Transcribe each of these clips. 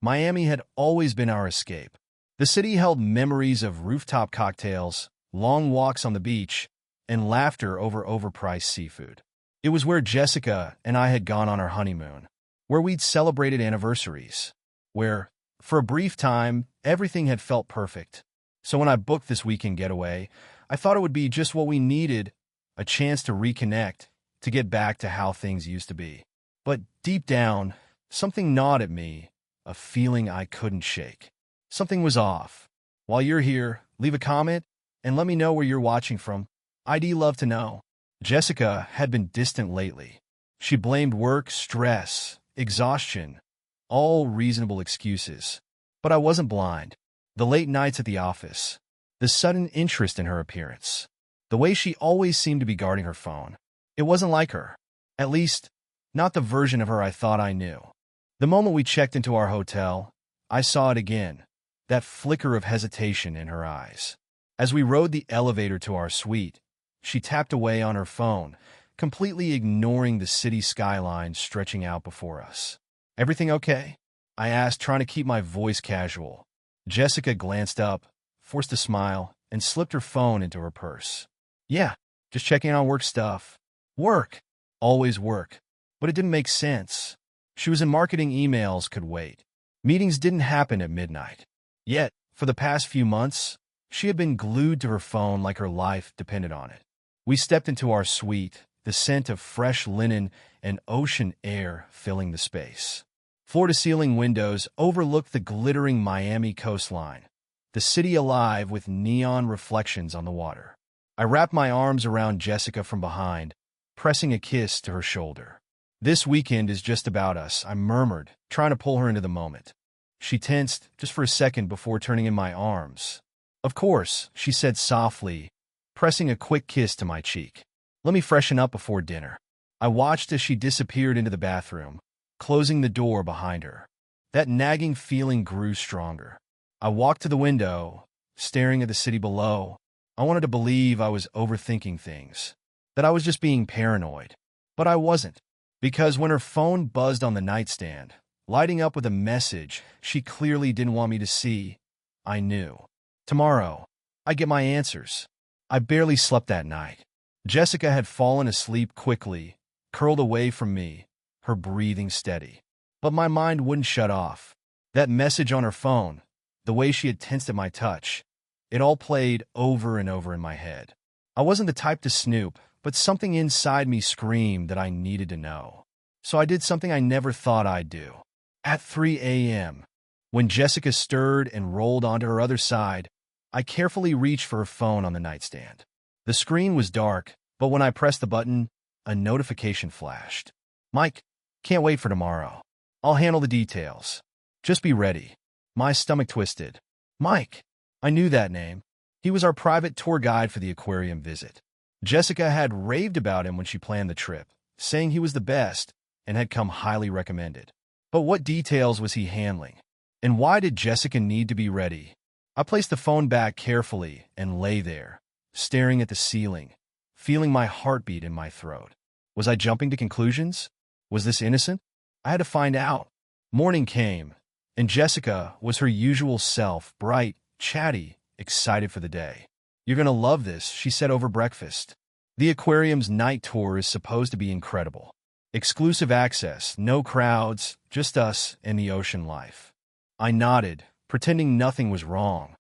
Miami had always been our escape. The city held memories of rooftop cocktails, long walks on the beach, and laughter over overpriced seafood. It was where Jessica and I had gone on our honeymoon, where we'd celebrated anniversaries, where, for a brief time, everything had felt perfect. So when I booked this weekend getaway, I thought it would be just what we needed, a chance to reconnect, to get back to how things used to be. But deep down, something gnawed at me, a feeling I couldn't shake. Something was off. While you're here, leave a comment and let me know where you're watching from. I'd love to know. Jessica had been distant lately. She blamed work, stress, exhaustion, all reasonable excuses. But I wasn't blind. The late nights at the office, the sudden interest in her appearance, the way she always seemed to be guarding her phone. It wasn't like her. At least, not the version of her I thought I knew. The moment we checked into our hotel, I saw it again, that flicker of hesitation in her eyes. As we rode the elevator to our suite, she tapped away on her phone, completely ignoring the city skyline stretching out before us. "Everything okay?" I asked, trying to keep my voice casual. Jessica glanced up, forced a smile, and slipped her phone into her purse. "Yeah, just checking on work stuff." Work. Always work. But it didn't make sense. She was in marketing, emails could wait. Meetings didn't happen at midnight. Yet, for the past few months, she had been glued to her phone like her life depended on it. We stepped into our suite, the scent of fresh linen and ocean air filling the space. Floor-to-ceiling windows overlooked the glittering Miami coastline, the city alive with neon reflections on the water. I wrapped my arms around Jessica from behind, pressing a kiss to her shoulder. "This weekend is just about us," I murmured, trying to pull her into the moment. She tensed just for a second before turning in my arms. "Of course," she said softly, pressing a quick kiss to my cheek. "Let me freshen up before dinner." I watched as she disappeared into the bathroom, closing the door behind her. That nagging feeling grew stronger. I walked to the window, staring at the city below. I wanted to believe I was overthinking things, that I was just being paranoid. But I wasn't, because when her phone buzzed on the nightstand, lighting up with a message she clearly didn't want me to see, I knew. Tomorrow, I'd get my answers. I barely slept that night. Jessica had fallen asleep quickly, curled away from me, her breathing steady. But my mind wouldn't shut off. That message on her phone, the way she had tensed at my touch, it all played over and over in my head. I wasn't the type to snoop, but something inside me screamed that I needed to know. So I did something I never thought I'd do. At 3 a.m., when Jessica stirred and rolled onto her other side, I carefully reached for her phone on the nightstand. The screen was dark, but when I pressed the button, a notification flashed. "Mike, can't wait for tomorrow. I'll handle the details. Just be ready." My stomach twisted. Mike. I knew that name. He was our private tour guide for the aquarium visit. Jessica had raved about him when she planned the trip, saying he was the best and had come highly recommended. But what details was he handling? And why did Jessica need to be ready? I placed the phone back carefully and lay there, staring at the ceiling, feeling my heartbeat in my throat. Was I jumping to conclusions? Was this innocent? I had to find out. Morning came, and Jessica was her usual self, bright, chatty, excited for the day. "You're gonna love this," she said over breakfast. "The aquarium's night tour is supposed to be incredible. Exclusive access, no crowds, just us and the ocean life." I nodded, pretending nothing was wrong,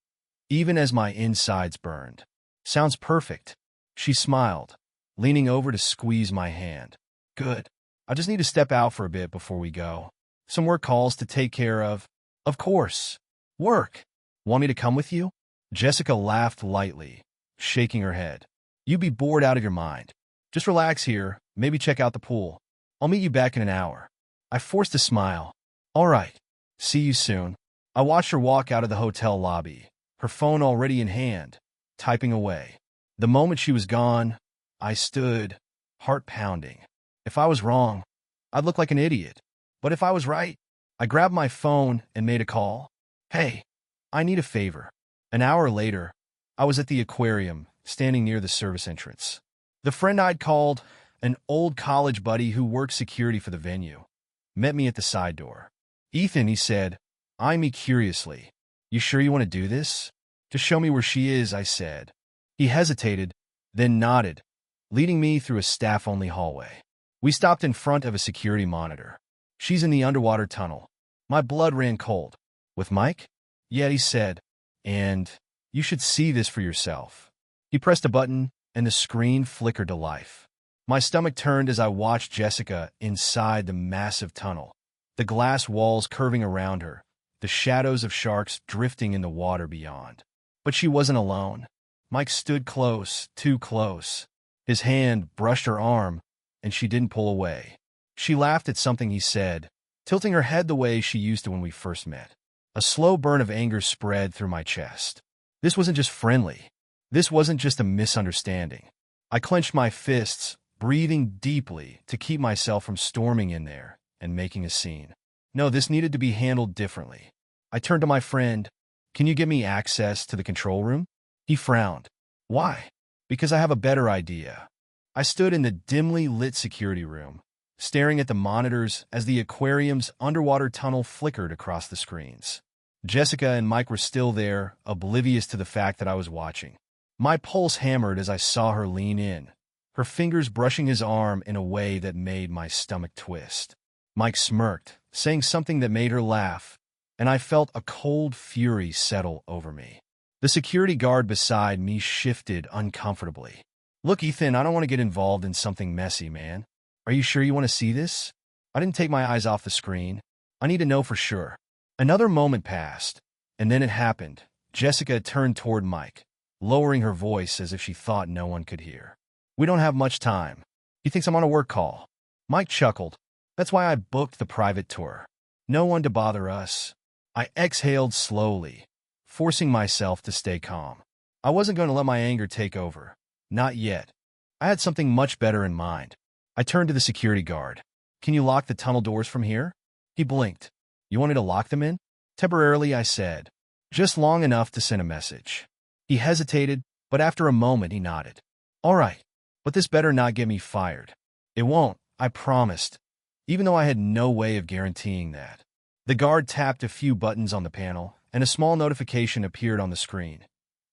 even as my insides burned. "Sounds perfect." She smiled, leaning over to squeeze my hand. "Good. I just need to step out for a bit before we go. Some work calls to take care of." "Of course. Work. Want me to come with you?" Jessica laughed lightly, shaking her head. "You'd be bored out of your mind. Just relax here, maybe check out the pool. I'll meet you back in an hour." I forced a smile. "All right. See you soon." I watched her walk out of the hotel lobby, her phone already in hand, typing away. The moment she was gone, I stood, heart pounding. If I was wrong, I'd look like an idiot. But if I was right, I grabbed my phone and made a call. "Hey, I need a favor." An hour later, I was at the aquarium, standing near the service entrance. The friend I'd called, an old college buddy who worked security for the venue, met me at the side door. "Ethan," he said, eyeing me curiously. You sure you want to do this? Just show me where she is, I said. He hesitated, then nodded, leading me through a staff-only hallway. We stopped in front of a security monitor. She's in the underwater tunnel. My blood ran cold. With Mike? Yeah, he said. And you should see this for yourself. He pressed a button, and the screen flickered to life. My stomach turned as I watched Jessica inside the massive tunnel, the glass walls curving around her, the shadows of sharks drifting in the water beyond. But she wasn't alone. Mike stood close, too close. His hand brushed her arm, and she didn't pull away. She laughed at something he said, tilting her head the way she used to when we first met. A slow burn of anger spread through my chest. This wasn't just friendly. This wasn't just a misunderstanding. I clenched my fists, breathing deeply to keep myself from storming in there and making a scene. No, this needed to be handled differently. I turned to my friend. Can you give me access to the control room? He frowned. Why? Because I have a better idea. I stood in the dimly lit security room, staring at the monitors as the aquarium's underwater tunnel flickered across the screens. Jessica and Mike were still there, oblivious to the fact that I was watching. My pulse hammered as I saw her lean in, her fingers brushing his arm in a way that made my stomach twist. Mike smirked, saying something that made her laugh, and I felt a cold fury settle over me. The security guard beside me shifted uncomfortably. Look, Ethan, I don't want to get involved in something messy, man. Are you sure you want to see this? I didn't take my eyes off the screen. I need to know for sure. Another moment passed, and then it happened. Jessica turned toward Mike, lowering her voice as if she thought no one could hear. We don't have much time. He thinks I'm on a work call. Mike chuckled. That's why I booked the private tour. No one to bother us. I exhaled slowly, forcing myself to stay calm. I wasn't going to let my anger take over. Not yet. I had something much better in mind. I turned to the security guard. Can you lock the tunnel doors from here? He blinked. You want me to lock them in? Temporarily, I said. Just long enough to send a message. He hesitated, but after a moment he nodded. All right, but this better not get me fired. It won't, I promised, even though I had no way of guaranteeing that. The guard tapped a few buttons on the panel, and a small notification appeared on the screen.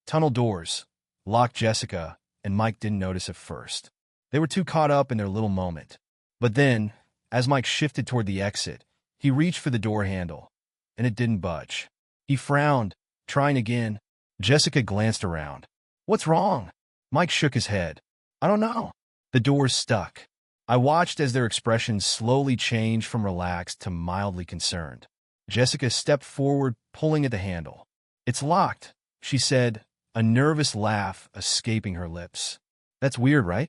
Tunnel doors. Locked. Jessica and Mike didn't notice at first. They were too caught up in their little moment. But then, as Mike shifted toward the exit, he reached for the door handle, and it didn't budge. He frowned, trying again. Jessica glanced around. What's wrong? Mike shook his head. I don't know. The door's stuck. I watched as their expressions slowly changed from relaxed to mildly concerned. Jessica stepped forward, pulling at the handle. It's locked, she said, a nervous laugh escaping her lips. That's weird, right?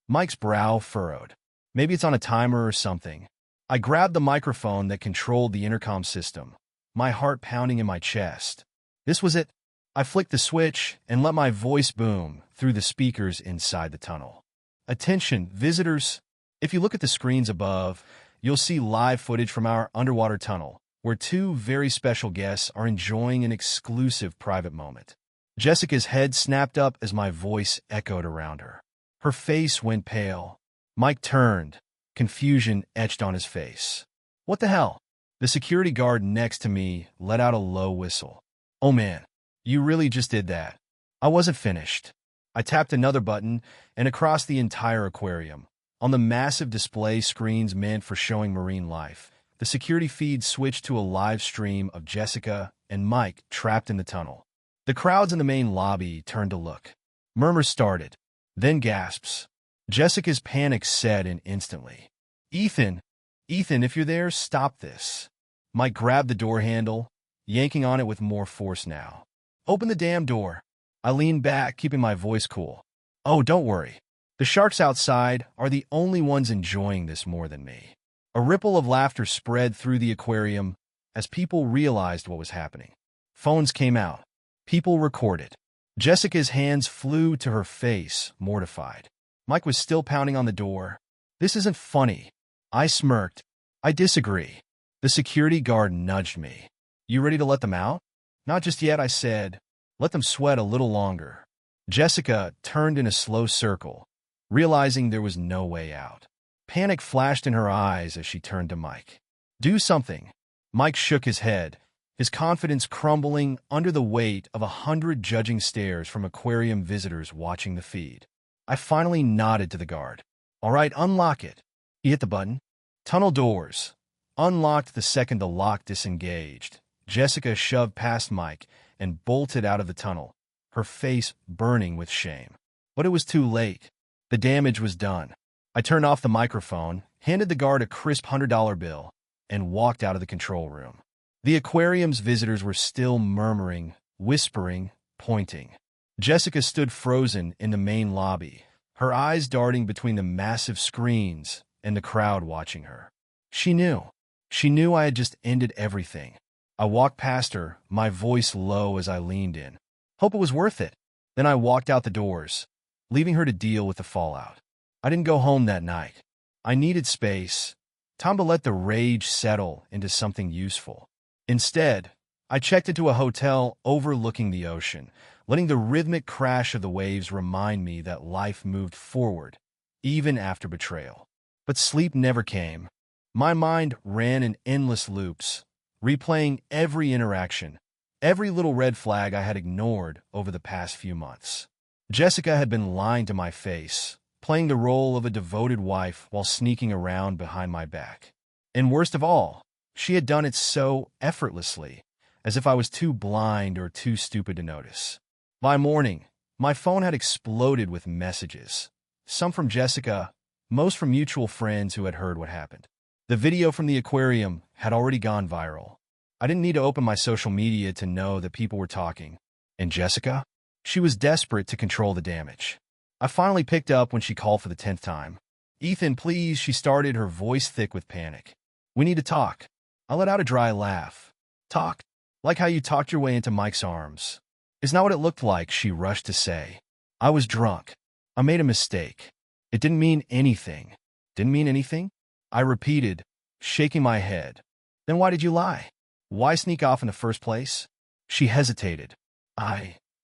Mike's brow furrowed. Maybe it's on a timer or something. I grabbed the microphone that controlled the intercom system, my heart pounding in my chest. This was it. I flicked the switch and let my voice boom through the speakers inside the tunnel. Attention, visitors. If you look at the screens above, you'll see live footage from our underwater tunnel, where two very special guests are enjoying an exclusive private moment. Jessica's head snapped up as my voice echoed around her. Her face went pale. Mike turned. Confusion etched on his face. What the hell? The security guard next to me let out a low whistle. Oh man, you really just did that. I wasn't finished. I tapped another button, and across the entire aquarium, on the massive display screens meant for showing marine life, the security feed switched to a live stream of Jessica and Mike trapped in the tunnel. The crowds in the main lobby turned to look. Murmurs started, then gasps. Jessica's panic set in instantly. Ethan, if you're there, stop this. Mike grabbed the door handle, yanking on it with more force now. Open the damn door. I leaned back, keeping my voice cool. Oh, don't worry. The sharks outside are the only ones enjoying this more than me. A ripple of laughter spread through the aquarium as people realized what was happening. Phones came out. People recorded. Jessica's hands flew to her face, mortified. Mike was still pounding on the door. This isn't funny. I smirked. I disagree. The security guard nudged me. You ready to let them out? Not just yet, I said. Let them sweat a little longer. Jessica turned in a slow circle, realizing there was no way out. Panic flashed in her eyes as she turned to Mike. Do something. Mike shook his head, his confidence crumbling under the weight of 100 judging stares from aquarium visitors watching the feed. I finally nodded to the guard. "All right, unlock it." He hit the button. Tunnel doors. Unlocked the second the lock disengaged. Jessica shoved past Mike and bolted out of the tunnel, her face burning with shame. But it was too late. The damage was done. I turned off the microphone, handed the guard a crisp $100 bill, and walked out of the control room. The aquarium's visitors were still murmuring, whispering, pointing. Jessica stood frozen in the main lobby, her eyes darting between the massive screens and the crowd watching her. She knew. She knew I had just ended everything. I walked past her, my voice low as I leaned in. Hope it was worth it. Then I walked out the doors, leaving her to deal with the fallout. I didn't go home that night. I needed space, time to let the rage settle into something useful. Instead, I checked into a hotel overlooking the ocean, letting the rhythmic crash of the waves remind me that life moved forward, even after betrayal. But sleep never came. My mind ran in endless loops, replaying every interaction, every little red flag I had ignored over the past few months. Jessica had been lying to my face, playing the role of a devoted wife while sneaking around behind my back. And worst of all, she had done it so effortlessly, as if I was too blind or too stupid to notice. By morning, my phone had exploded with messages, some from Jessica, most from mutual friends who had heard what happened. The video from the aquarium had already gone viral. I didn't need to open my social media to know that people were talking. And Jessica? She was desperate to control the damage. I finally picked up when she called for the 10th time. "Ethan, please," she started, her voice thick with panic. "We need to talk." I let out a dry laugh. "Talk? Like how you talked your way into Mike's arms." "It's not what it looked like," she rushed to say. "I was drunk. I made a mistake. It didn't mean anything." "Didn't mean anything?" I repeated, shaking my head. "Then why did you lie? Why sneak off in the first place?" She hesitated.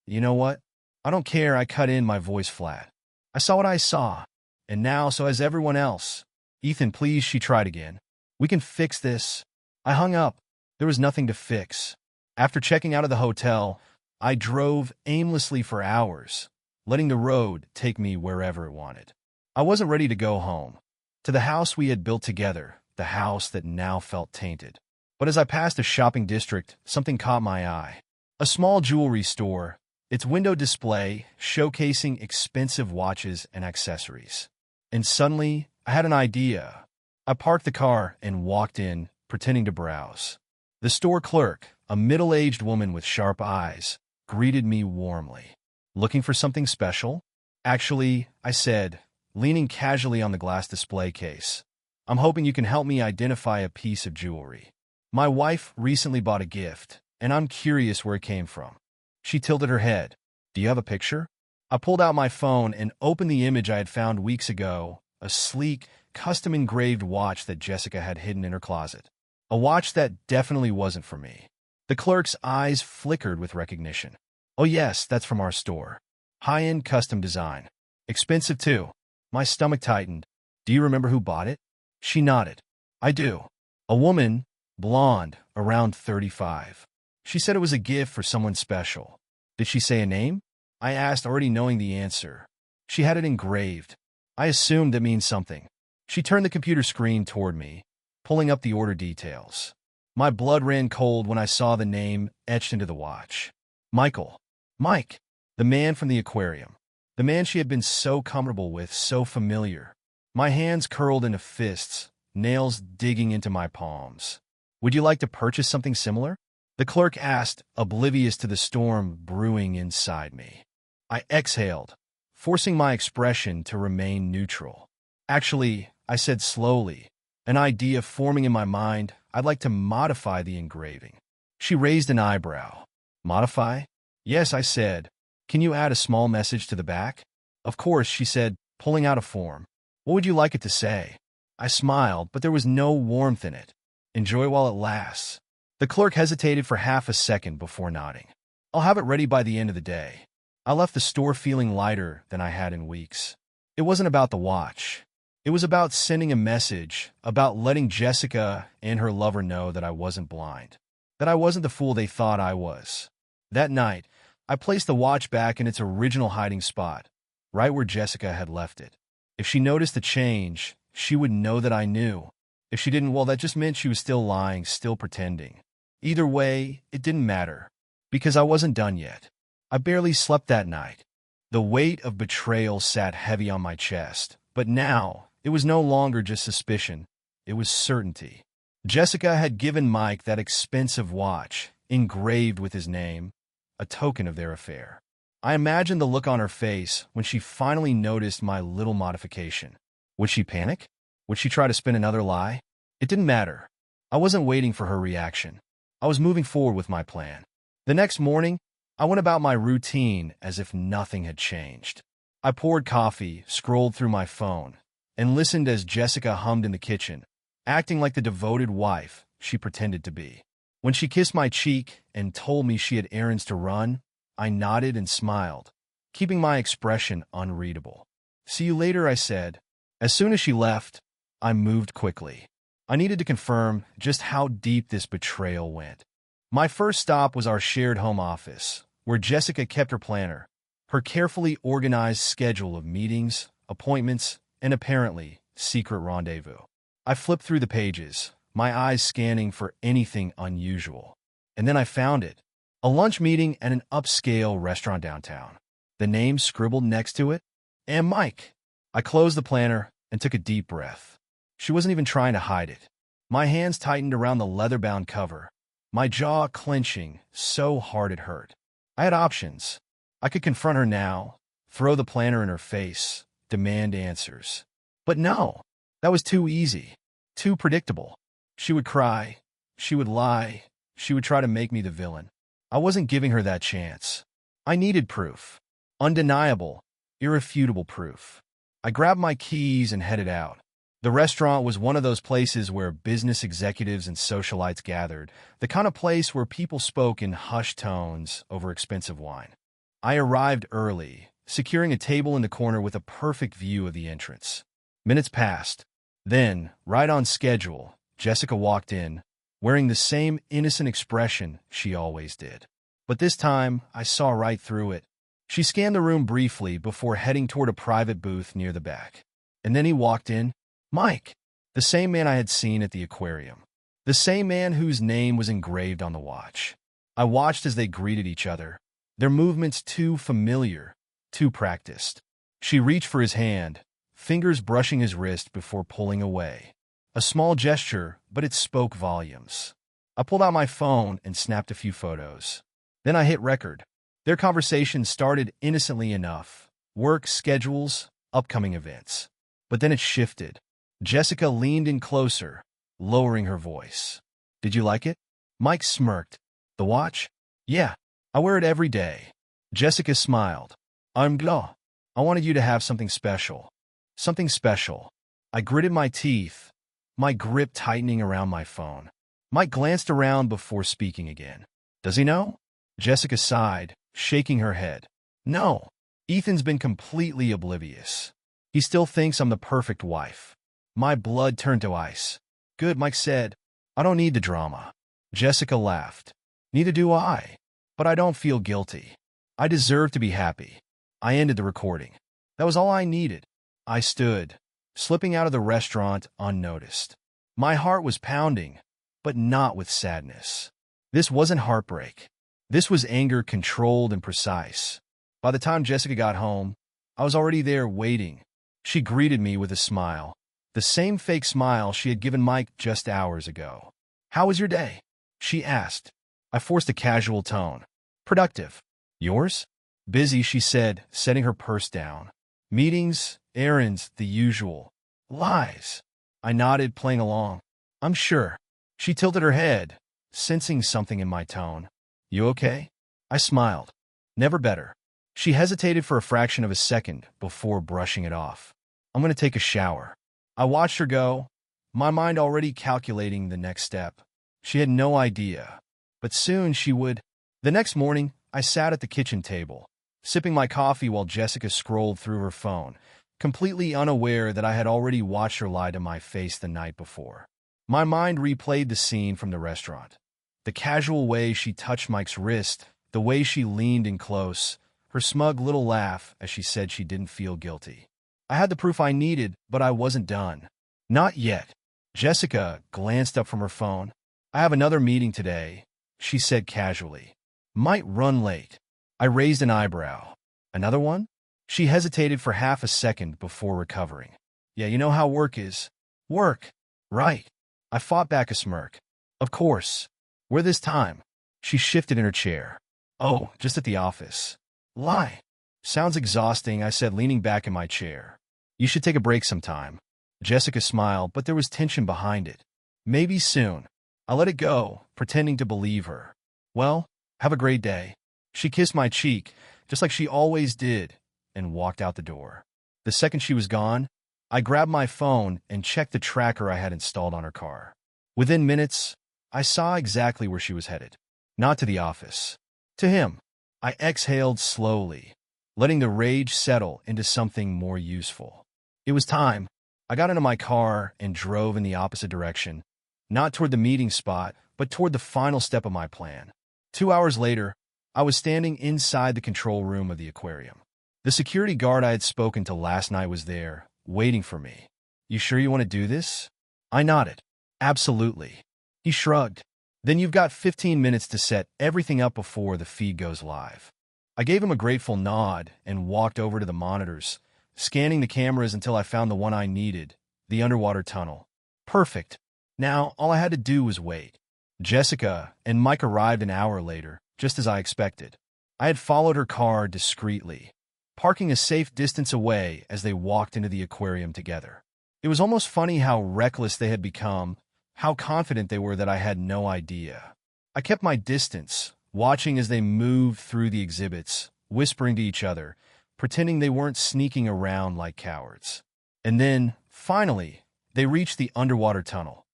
You know what? I don't care," I cut in, my voice flat. "I saw what I saw. And now so has everyone else." "Ethan, please," she tried again. "We can fix this." I hung up. There was nothing to fix. After checking out of the hotel, I drove aimlessly for hours, letting the road take me wherever it wanted. I wasn't ready to go home, to the house we had built together, the house that now felt tainted. But as I passed a shopping district, something caught my eye. A small jewelry store, its window display showcasing expensive watches and accessories. And suddenly, I had an idea. I parked the car and walked in, pretending to browse. The store clerk, a middle-aged woman with sharp eyes, greeted me warmly. "Looking for something special?" "Actually," I said, leaning casually on the glass display case, "I'm hoping you can help me identify a piece of jewelry. My wife recently bought a gift, and I'm curious where it came from." She tilted her head. "Do you have a picture?" I pulled out my phone and opened the image I had found weeks ago, a sleek, custom-engraved watch that Jessica had hidden in her closet. A watch that definitely wasn't for me. The clerk's eyes flickered with recognition. "Oh yes, that's from our store. High-end custom design. Expensive too." My stomach tightened. "Do you remember who bought it?" She nodded. "I do. A woman, blonde, around 35. She said it was a gift for someone special." "Did she say a name?" I asked, already knowing the answer. "She had it engraved. I assumed that means something." She turned the computer screen toward me, pulling up the order details. My blood ran cold when I saw the name etched into the watch. Michael. Mike. The man from the aquarium. The man she had been so comfortable with, so familiar. My hands curled into fists, nails digging into my palms. "Would you like to purchase something similar?" the clerk asked, oblivious to the storm brewing inside me. I exhaled, forcing my expression to remain neutral. "Actually," I said slowly, an idea forming in my mind, "I'd like to modify the engraving." She raised an eyebrow. "Modify?" "Yes," I said. "Can you add a small message to the back?" "Of course," she said, pulling out a form. "What would you like it to say?" I smiled, but there was no warmth in it. "Enjoy while it lasts." The clerk hesitated for half a second before nodding. "I'll have it ready by the end of the day." I left the store feeling lighter than I had in weeks. It wasn't about the watch. It was about sending a message, about letting Jessica and her lover know that I wasn't blind, that I wasn't the fool they thought I was. That night, I placed the watch back in its original hiding spot, right where Jessica had left it. If she noticed the change, she would know that I knew. If she didn't, well, that just meant she was still lying, still pretending. Either way, it didn't matter, because I wasn't done yet. I barely slept that night. The weight of betrayal sat heavy on my chest, but now it was no longer just suspicion, it was certainty. Jessica had given Mike that expensive watch, engraved with his name, a token of their affair. I imagined the look on her face when she finally noticed my little modification. Would she panic? Would she try to spin another lie? It didn't matter. I wasn't waiting for her reaction. I was moving forward with my plan. The next morning, I went about my routine as if nothing had changed. I poured coffee, scrolled through my phone, and listened as Jessica hummed in the kitchen, acting like the devoted wife she pretended to be. When she kissed my cheek and told me she had errands to run, I nodded and smiled, keeping my expression unreadable. "See you later," I said. As soon as she left, I moved quickly. I needed to confirm just how deep this betrayal went. My first stop was our shared home office, where Jessica kept her planner, her carefully organized schedule of meetings, appointments, and apparently secret rendezvous. I flipped through the pages, my eyes scanning for anything unusual. And then I found it. A lunch meeting at an upscale restaurant downtown. The name scribbled next to it? And Mike. I closed the planner and took a deep breath. She wasn't even trying to hide it. My hands tightened around the leather-bound cover, my jaw clenching so hard it hurt. I had options. I could confront her now, throw the planner in her face, demand answers. But no, that was too easy, too predictable. She would cry, she would lie, she would try to make me the villain. I wasn't giving her that chance. I needed proof. Undeniable, irrefutable proof. I grabbed my keys and headed out. The restaurant was one of those places where business executives and socialites gathered, the kind of place where people spoke in hushed tones over expensive wine. I arrived early, securing a table in the corner with a perfect view of the entrance. Minutes passed. Then, right on schedule, Jessica walked in, wearing the same innocent expression she always did. But this time, I saw right through it. She scanned the room briefly before heading toward a private booth near the back. And then he walked in. Mike, the same man I had seen at the aquarium. The same man whose name was engraved on the watch. I watched as they greeted each other, their movements too familiar, too practiced. She reached for his hand, fingers brushing his wrist before pulling away. A small gesture, but it spoke volumes. I pulled out my phone and snapped a few photos. Then I hit record. Their conversation started innocently enough. Work, schedules, upcoming events. But then it shifted. Jessica leaned in closer, lowering her voice. "Did you like it?" Mike smirked. "The watch?" "Yeah, I wear it every day." Jessica smiled. "I'm glad. I wanted you to have something special." Something special. I gritted my teeth, my grip tightening around my phone. Mike glanced around before speaking again. "Does he know?" Jessica sighed, shaking her head. "No, Ethan's been completely oblivious. He still thinks I'm the perfect wife." My blood turned to ice. "Good," Mike said. "I don't need the drama." Jessica laughed. "Neither do I. But I don't feel guilty. I deserve to be happy." I ended the recording. That was all I needed. I stood, slipping out of the restaurant unnoticed. My heart was pounding, but not with sadness. This wasn't heartbreak. This was anger controlled and precise. By the time Jessica got home, I was already there waiting. She greeted me with a smile. The same fake smile she had given Mike just hours ago. "How was your day?" she asked. I forced a casual tone. "Productive." "Yours?" "Busy," she said, setting her purse down. "Meetings, errands, the usual." "Lies." I nodded, playing along. "I'm sure." She tilted her head, sensing something in my tone. "You okay?" I smiled. "Never better." She hesitated for a fraction of a second before brushing it off. "I'm going to take a shower." I watched her go, my mind already calculating the next step. She had no idea, but soon she would. The next morning, I sat at the kitchen table, sipping my coffee while Jessica scrolled through her phone, completely unaware that I had already watched her lie to my face the night before. My mind replayed the scene from the restaurant. The casual way she touched Mike's wrist, the way she leaned in close, her smug little laugh as she said she didn't feel guilty. I had the proof I needed, but I wasn't done. Not yet. Jessica glanced up from her phone. I have another meeting today, she said casually. Might run late. I raised an eyebrow. Another one? She hesitated for half a second before recovering. Yeah, you know how work is. Work. Right. I fought back a smirk. Of course. Where this time? She shifted in her chair. Oh, just at the office. Lie. Sounds exhausting, I said, leaning back in my chair. You should take a break sometime. Jessica smiled, but there was tension behind it. Maybe soon. I let it go, pretending to believe her. Well, have a great day. She kissed my cheek, just like she always did, and walked out the door. The second she was gone, I grabbed my phone and checked the tracker I had installed on her car. Within minutes, I saw exactly where she was headed. Not to the office. To him. I exhaled slowly, letting the rage settle into something more useful. It was time. I got into my car and drove in the opposite direction, not toward the meeting spot, but toward the final step of my plan. 2 hours later, I was standing inside the control room of the aquarium. The security guard I had spoken to last night was there, waiting for me. You sure you want to do this? I nodded. Absolutely. He shrugged. Then you've got 15 minutes to set everything up before the feed goes live. I gave him a grateful nod and walked over to the monitors, scanning the cameras until I found the one I needed, the underwater tunnel. Perfect. Now, all I had to do was wait. Jessica and Mike arrived an hour later, just as I expected. I had followed her car discreetly, parking a safe distance away as they walked into the aquarium together. It was almost funny how reckless they had become, how confident they were that I had no idea. I kept my distance, watching as they moved through the exhibits, whispering to each other, pretending they weren't sneaking around like cowards. And then, finally, they reached the underwater tunnel,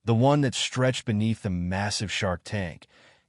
the one that stretched beneath the massive shark tank,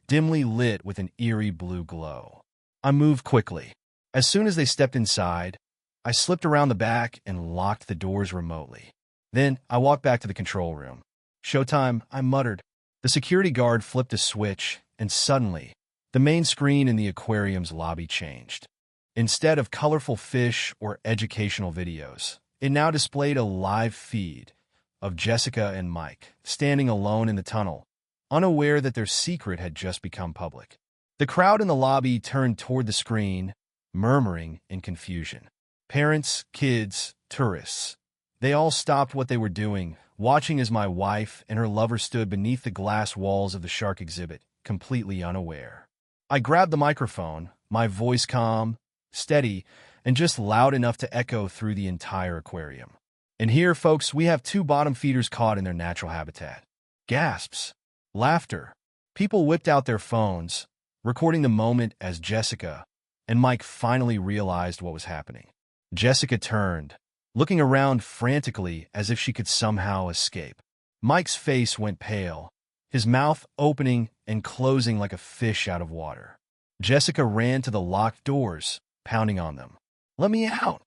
dimly lit with an eerie blue glow. I moved quickly. As soon as they stepped inside, I slipped around the back and locked the doors remotely. Then I walked back to the control room. Showtime, I muttered. The security guard flipped a switch, and suddenly, the main screen in the aquarium's lobby changed. Instead of colorful fish or educational videos, it now displayed a live feed of Jessica and Mike standing alone in the tunnel, unaware that their secret had just become public. The crowd in the lobby turned toward the screen, murmuring in confusion. Parents, kids, tourists. They all stopped what they were doing, watching as my wife and her lover stood beneath the glass walls of the shark exhibit, completely unaware. I grabbed the microphone, my voice calm, steady, and just loud enough to echo through the entire aquarium. And here, folks, we have two bottom feeders caught in their natural habitat. Gasps. Laughter. People whipped out their phones, recording the moment as Jessica and Mike finally realized what was happening. Jessica turned, looking around frantically as if she could somehow escape. Mike's face went pale, his mouth opening and closing like a fish out of water. Jessica ran to the locked doors, pounding on them. Let me out!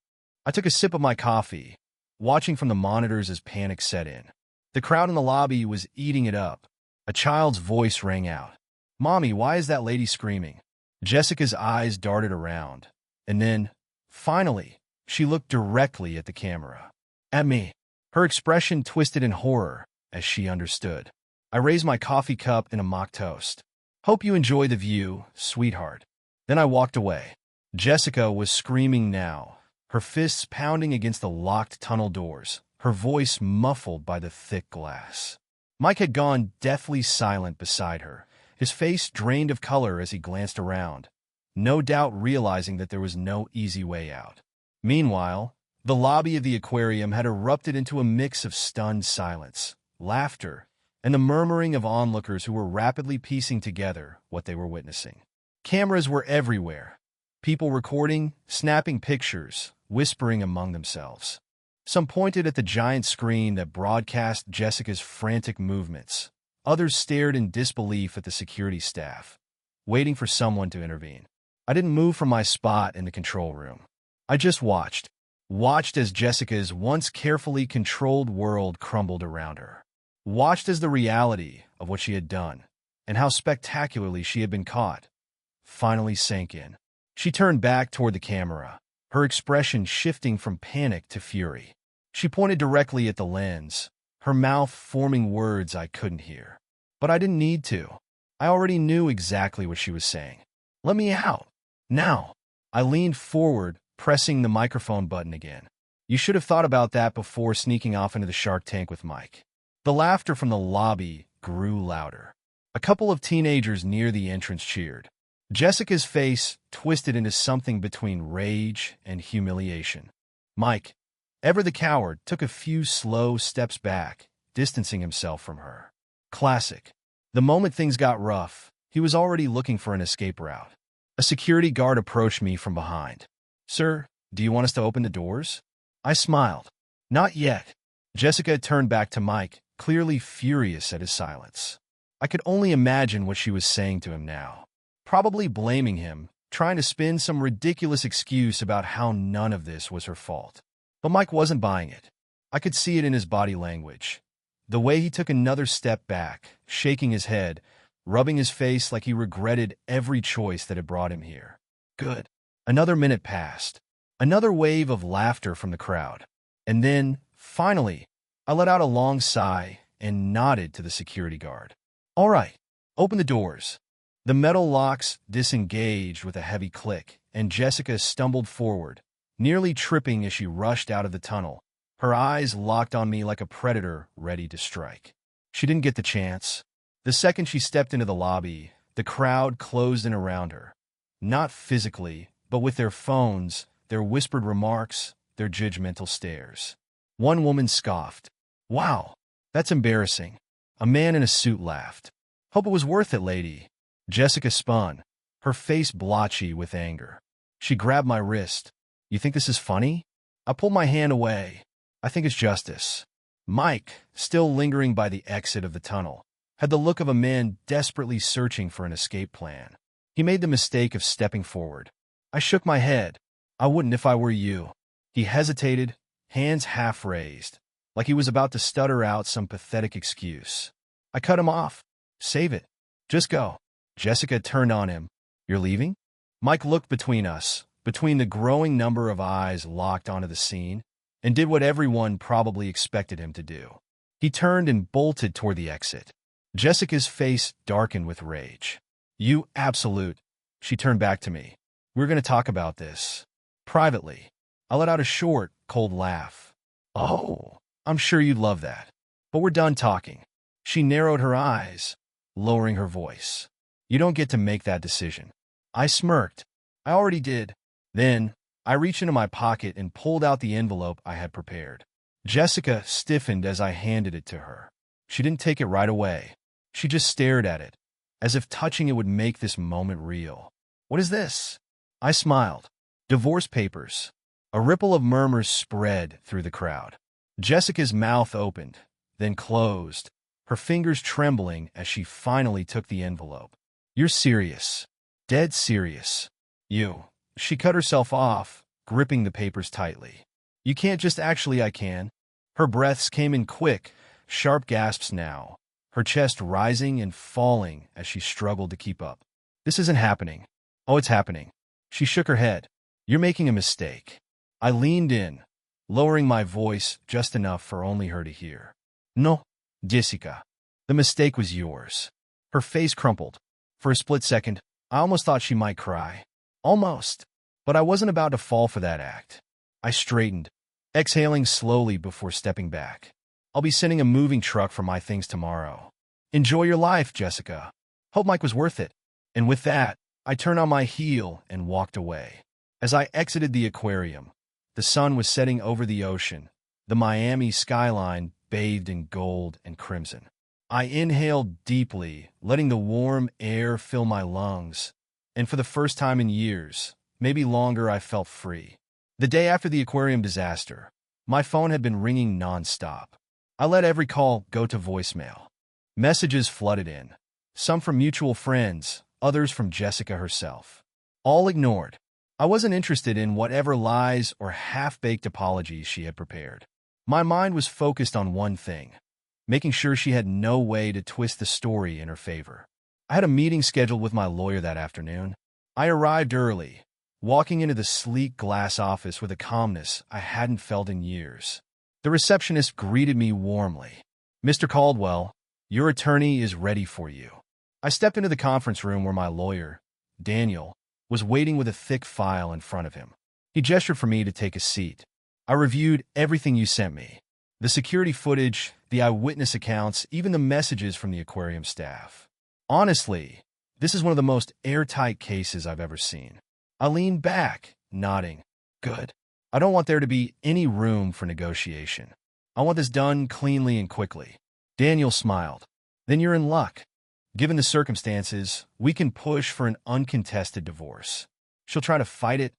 I took a sip of my coffee, watching from the monitors as panic set in. The crowd in the lobby was eating it up. A child's voice rang out. Mommy, why is that lady screaming? Jessica's eyes darted around, and then, finally, she looked directly at the camera. At me. Her expression twisted in horror as she understood. I raised my coffee cup in a mock toast. Hope you enjoy the view, sweetheart. Then I walked away. Jessica was screaming now, her fists pounding against the locked tunnel doors, her voice muffled by the thick glass. Mike had gone deathly silent beside her, his face drained of color as he glanced around, no doubt realizing that there was no easy way out. Meanwhile, the lobby of the aquarium had erupted into a mix of stunned silence, laughter, and the murmuring of onlookers who were rapidly piecing together what they were witnessing. Cameras were everywhere, people recording, snapping pictures, whispering among themselves. Some pointed at the giant screen that broadcast Jessica's frantic movements. Others stared in disbelief at the security staff, waiting for someone to intervene. I didn't move from my spot in the control room. I just watched as Jessica's once carefully controlled world crumbled around her. Watched as the reality of what she had done, and how spectacularly she had been caught finally sank in. She turned back toward the camera, her expression shifting from panic to fury. She pointed directly at the lens, her mouth forming words I couldn't hear. But I didn't need to. I already knew exactly what she was saying. "Let me out. Now." I leaned forward, pressing the microphone button again. "You should have thought about that before sneaking off into the Shark Tank with Mike." The laughter from the lobby grew louder. A couple of teenagers near the entrance cheered. Jessica's face twisted into something between rage and humiliation. Mike, ever the coward, took a few slow steps back, distancing himself from her. Classic. The moment things got rough, he was already looking for an escape route. A security guard approached me from behind. "Sir, do you want us to open the doors?" I smiled. "Not yet." Jessica turned back to Mike, clearly furious at his silence. I could only imagine what she was saying to him now. Probably blaming him, trying to spin some ridiculous excuse about how none of this was her fault. But Mike wasn't buying it. I could see it in his body language. The way he took another step back, shaking his head, rubbing his face like he regretted every choice that had brought him here. Good. Another minute passed. Another wave of laughter from the crowd. And then, finally, I let out a long sigh and nodded to the security guard. "All right, open the doors." The metal locks disengaged with a heavy click, and Jessica stumbled forward, nearly tripping as she rushed out of the tunnel, her eyes locked on me like a predator ready to strike. She didn't get the chance. The second she stepped into the lobby, the crowd closed in around her. Not physically, but with their phones, their whispered remarks, their judgmental stares. One woman scoffed. "Wow, that's embarrassing." A man in a suit laughed. "Hope it was worth it, lady." Jessica spun, her face blotchy with anger. She grabbed my wrist. "You think this is funny?" I pulled my hand away. "I think it's justice." Mike, still lingering by the exit of the tunnel, had the look of a man desperately searching for an escape plan. He made the mistake of stepping forward. I shook my head. "I wouldn't if I were you." He hesitated, hands half raised, like he was about to stutter out some pathetic excuse. I cut him off. "Save it. Just go." Jessica turned on him. "You're leaving?" Mike looked between us, between the growing number of eyes locked onto the scene, and did what everyone probably expected him to do. He turned and bolted toward the exit. Jessica's face darkened with rage. "You absolute." She turned back to me. "We're going to talk about this. Privately." I let out a short, cold laugh. "Oh, I'm sure you'd love that. But we're done talking." She narrowed her eyes, lowering her voice. "You don't get to make that decision." I smirked. "I already did." Then, I reached into my pocket and pulled out the envelope I had prepared. Jessica stiffened as I handed it to her. She didn't take it right away. She just stared at it, as if touching it would make this moment real. "What is this?" I smiled. "Divorce papers." A ripple of murmurs spread through the crowd. Jessica's mouth opened, then closed, her fingers trembling as she finally took the envelope. "You're serious. Dead serious. You." She cut herself off, gripping the papers tightly. "You can't just actually I can." Her breaths came in quick, sharp gasps now, her chest rising and falling as she struggled to keep up. "This isn't happening." "Oh, it's happening." She shook her head. "You're making a mistake." I leaned in, lowering my voice just enough for only her to hear. "No, Jessica. The mistake was yours." Her face crumpled. For a split second, I almost thought she might cry. Almost. But I wasn't about to fall for that act. I straightened, exhaling slowly before stepping back. "I'll be sending a moving truck for my things tomorrow. Enjoy your life, Jessica. Hope Mike was worth it." And with that, I turned on my heel and walked away. As I exited the aquarium, the sun was setting over the ocean, the Miami skyline bathed in gold and crimson. I inhaled deeply, letting the warm air fill my lungs, and for the first time in years, maybe longer, I felt free. The day after the aquarium disaster, my phone had been ringing nonstop. I let every call go to voicemail. Messages flooded in, some from mutual friends, others from Jessica herself. All ignored. I wasn't interested in whatever lies or half-baked apologies she had prepared. My mind was focused on one thing, making sure she had no way to twist the story in her favor. I had a meeting scheduled with my lawyer that afternoon. I arrived early, walking into the sleek glass office with a calmness I hadn't felt in years. The receptionist greeted me warmly. "Mr. Caldwell, your attorney is ready for you." I stepped into the conference room where my lawyer, Daniel, was waiting with a thick file in front of him. He gestured for me to take a seat. "I reviewed everything you sent me. The security footage, the eyewitness accounts, even the messages from the aquarium staff. Honestly, this is one of the most airtight cases I've ever seen." I leaned back, nodding. "Good. I don't want there to be any room for negotiation. I want this done cleanly and quickly." Daniel smiled. "Then you're in luck. Given the circumstances, we can push for an uncontested divorce. She'll try to fight it,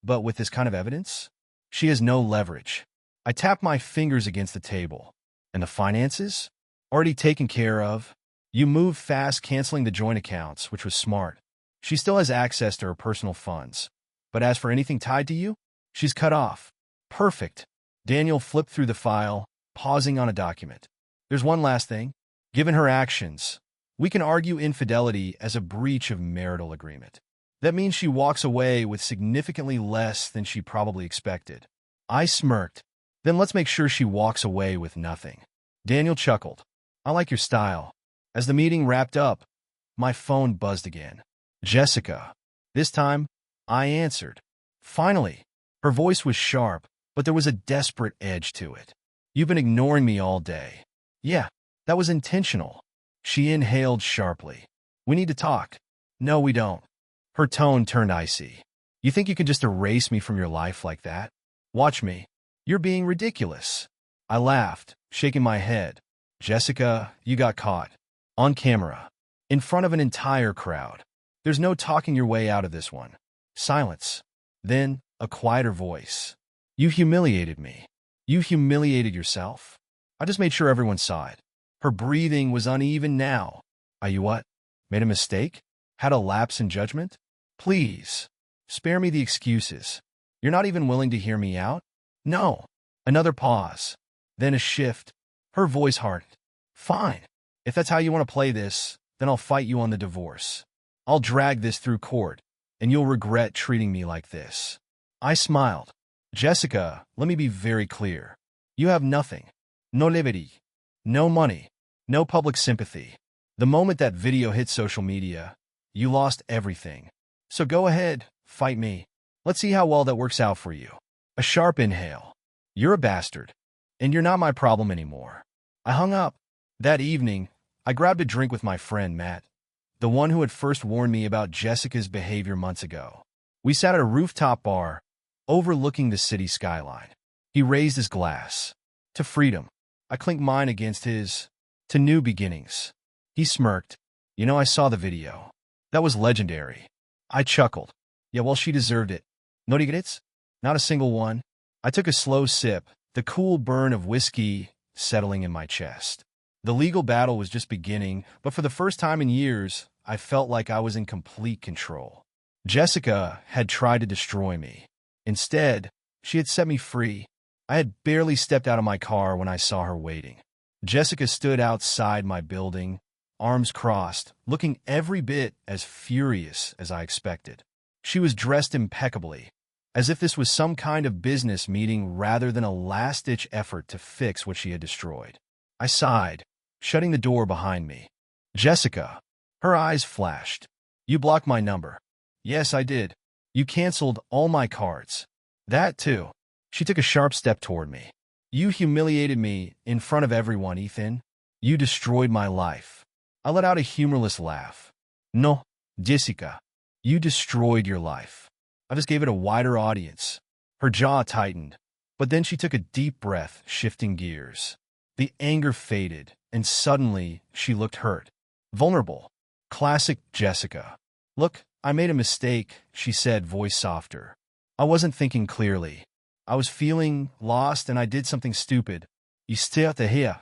but with this kind of evidence, she has no leverage." I tapped my fingers against the table. "And the finances? Already taken care of. You moved fast canceling the joint accounts, which was smart. She still has access to her personal funds. But as for anything tied to you, she's cut off." "Perfect." Daniel flipped through the file, pausing on a document. "There's one last thing. Given her actions, we can argue infidelity as a breach of marital agreement. That means she walks away with significantly less than she probably expected." I smirked. "Then let's make sure she walks away with nothing." Daniel chuckled. "I like your style." As the meeting wrapped up, my phone buzzed again. "Jessica." This time, I answered. Finally, her voice was sharp, but there was a desperate edge to it. "You've been ignoring me all day." "Yeah, that was intentional." She inhaled sharply. "We need to talk." "No, we don't." Her tone turned icy. "You think you can just erase me from your life like that? Watch me. You're being ridiculous." I laughed, shaking my head. "Jessica, you got caught. On camera. In front of an entire crowd. There's no talking your way out of this one." Silence. Then, a quieter voice. "You humiliated me. You humiliated yourself." I just made sure everyone saw it. Her breathing was uneven now. "Are you what? Made a mistake? Had a lapse in judgment? Please, spare me the excuses. You're not even willing to hear me out?" "No." Another pause. Then a shift. Her voice hardened. "Fine. If that's how you want to play this, then I'll fight you on the divorce. I'll drag this through court, and you'll regret treating me like this." I smiled. "Jessica, let me be very clear. You have nothing. No liberty. No money. No public sympathy. The moment that video hit social media, you lost everything. So go ahead, fight me. Let's see how well that works out for you." A sharp inhale. "You're a bastard, and you're not my problem anymore." I hung up. That evening, I grabbed a drink with my friend Matt, the one who had first warned me about Jessica's behavior months ago. We sat at a rooftop bar, overlooking the city skyline. He raised his glass. "To freedom." I clinked mine against his. "To new beginnings." He smirked. "You know, I saw the video. That was legendary." I chuckled. "Yeah, well, she deserved it. No regrets?" "Not a single one." I took a slow sip, the cool burn of whiskey settling in my chest. The legal battle was just beginning, but for the first time in years, I felt like I was in complete control. Jessica had tried to destroy me. Instead, she had set me free. I had barely stepped out of my car when I saw her waiting. Jessica stood outside my building, arms crossed, looking every bit as furious as I expected. She was dressed impeccably, as if this was some kind of business meeting rather than a last-ditch effort to fix what she had destroyed. I sighed, shutting the door behind me. "Jessica." Her eyes flashed. "You blocked my number." "Yes, I did. You canceled all my cards." "That too." She took a sharp step toward me. "You humiliated me in front of everyone, Ethan. You destroyed my life." I let out a humorless laugh. "No, Jessica. You destroyed your life. I just gave it a wider audience." Her jaw tightened, but then she took a deep breath, shifting gears. The anger faded, and suddenly she looked hurt. Vulnerable. Classic Jessica. "Look, I made a mistake," she said, voice softer. "I wasn't thinking clearly. I was feeling lost and I did something stupid." "You still here."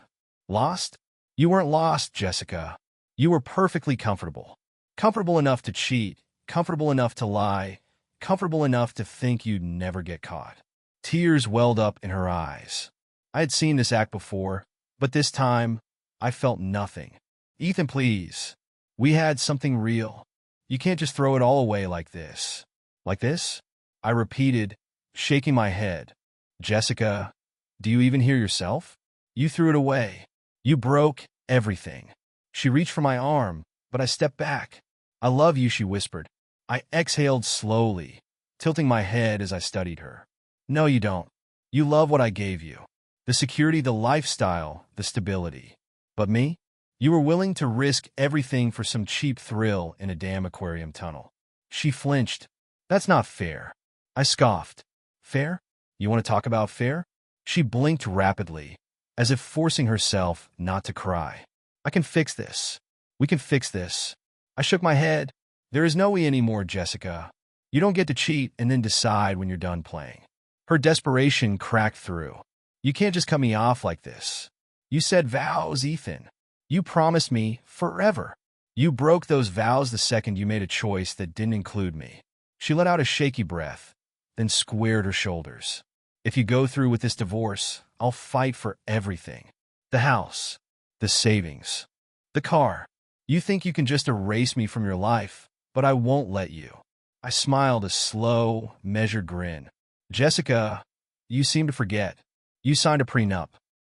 "Lost?" "You weren't lost, Jessica. You were perfectly comfortable. Comfortable enough to cheat, comfortable enough to lie, comfortable enough to think you'd never get caught." Tears welled up in her eyes. I had seen this act before, but this time, I felt nothing. "Ethan, please. We had something real. You can't just throw it all away like this. Like this? I repeated, shaking my head. Jessica, do you even hear yourself? You threw it away. You broke everything. She reached for my arm, but I stepped back. I love you, she whispered. I exhaled slowly, tilting my head as I studied her. No, you don't. You love what I gave you. The security, the lifestyle, the stability. But me? You were willing to risk everything for some cheap thrill in a damn aquarium tunnel. She flinched. That's not fair. I scoffed. Fair? You want to talk about fair? She blinked rapidly, as if forcing herself not to cry. I can fix this. We can fix this. I shook my head. There is no we anymore, Jessica. You don't get to cheat and then decide when you're done playing. Her desperation cracked through. You can't just cut me off like this. You said vows, Ethan. You promised me forever. You broke those vows the second you made a choice that didn't include me. She let out a shaky breath, then squared her shoulders. If you go through with this divorce, I'll fight for everything. The house, the savings, the car. You think you can just erase me from your life, but I won't let you. I smiled a slow, measured grin. Jessica, you seem to forget. You signed a prenup.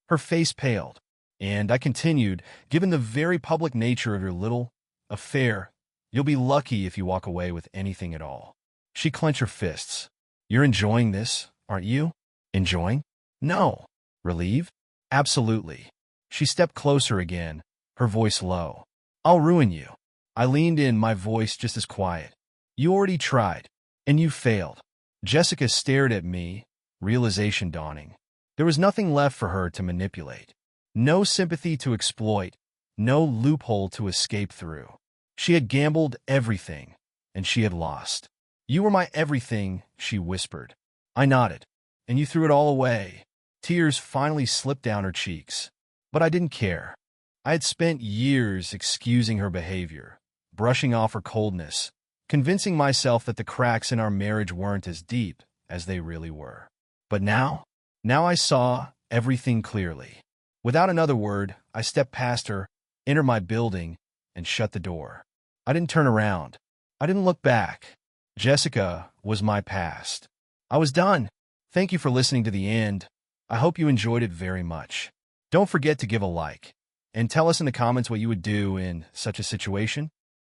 Her face paled. And I continued, given the very public nature of your little affair, you'll be lucky if you walk away with anything at all. She clenched her fists. You're enjoying this, aren't you? Enjoying? No. Relieved? Absolutely. She stepped closer again, her voice low. I'll ruin you. I leaned in, my voice just as quiet. You already tried, and you failed. Jessica stared at me, realization dawning. There was nothing left for her to manipulate. No sympathy to exploit, no loophole to escape through. She had gambled everything, and she had lost. You were my everything, she whispered. I nodded, and you threw it all away. Tears finally slipped down her cheeks. But I didn't care. I had spent years excusing her behavior, brushing off her coldness, convincing myself that the cracks in our marriage weren't as deep as they really were. But now I saw everything clearly. Without another word, I stepped past her, entered my building, and shut the door. I didn't turn around. I didn't look back. Jessica was my past. I was done. Thank you for listening to the end. I hope you enjoyed it very much. Don't forget to give a like, and tell us in the comments what you would do in such a situation.